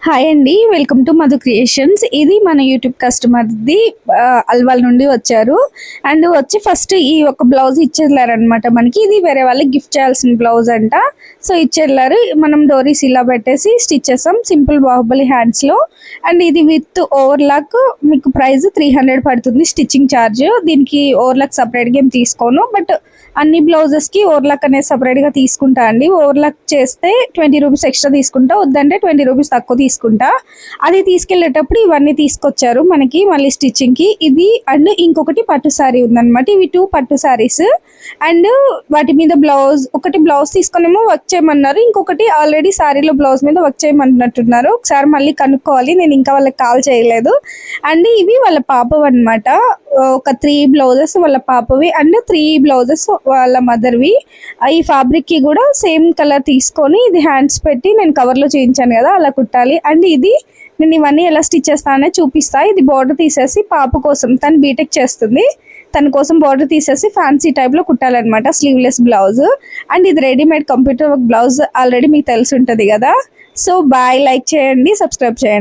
Hi అండి, welcome to Madhu creations. ఇది మన యూట్యూబ్ కస్టమర్ది అల్వాల్ నుండి వచ్చారు. అండ్ వచ్చి ఫస్ట్ ఈ ఒక బ్లౌజ్ ఇచ్చేళ్ళారనమాట మనకి. ఇది వేరే వాళ్ళకి గిఫ్ట్ చేయాల్సిన బ్లౌజ్ అంట. సో ఇచ్చేళ్ళారు. మనం డోరీస్ ఇలా పెట్టేసి స్టిచ్ చేసాం సింపుల్ బాహుబలి హ్యాండ్స్లో. అండ్ ఇది విత్ ఓవర్లాక్ మీకు ప్రైస్ 300 పడుతుంది స్టిచ్చింగ్ ఛార్జ్. దీనికి ఓవర్లాక్ సపరేట్గా ఏం తీసుకోను, బట్ అన్ని బ్లౌజెస్కి ఓవర్లాక్ అనేది సపరేట్గా తీసుకుంటా అండి. ఓవర్లాక్ చేస్తే 20 రూపీస్ ఎక్స్ట్రా తీసుకుంటా, వద్దంటే 20 రూపీస్ తక్కువ తీసుకుంటా. అది తీసుకెళ్లేటప్పుడు ఇవన్నీ తీసుకొచ్చారు మనకి మళ్ళీ స్టిచ్చింగ్కి. ఇది అండ్ ఇంకొకటి పట్టు శారీ ఉందన్నమాట. ఇవి 2 పట్టు శారీస్. అండ్ వాటి మీద ఒకటి బ్లౌజ్ తీసుకునేమో వర్క్ చేయమన్నారు, ఇంకొకటి ఆల్రెడీ శారీలో బ్లౌజ్ మీద వర్క్ చేయమన్నట్టున్నారు. ఒకసారి మళ్ళీ కనుక్కోవాలి, నేను ఇంకా వాళ్ళకి కాల్ చేయలేదు. అండ్ ఇవి వాళ్ళ పాపవి అనమాట. ఒక 3 బ్లౌజెస్ వాళ్ళ పాపవి అండ్ 3 బ్లౌజెస్ వాళ్ళ మదర్వి. ఈ ఫ్యాబ్రిక్కి కూడా సేమ్ కలర్ తీసుకొని ఇది హ్యాండ్స్ పెట్టి నేను కవర్లో చేయించాను కదా అలా కుట్టాలి. అండ్ ఇది నేను ఇవన్నీ ఎలా స్టిచ్ చేస్తాననే చూపిస్తా. ఇది బార్డర్ తీసేసి పాప కోసం, తను బీటెక్ చేస్తుంది, తన కోసం బార్డర్ తీసేసి ఫ్యాన్సీ టైప్లో కుట్టాలన్నమాట, స్లీవ్లెస్ బ్లౌజ్. అండ్ ఇది readymade computer work blouse, already మీకు తెలిసి ఉంటుంది కదా. సో బాయ్, లైక్ చేయండి, సబ్స్క్రైబ్ చేయండి.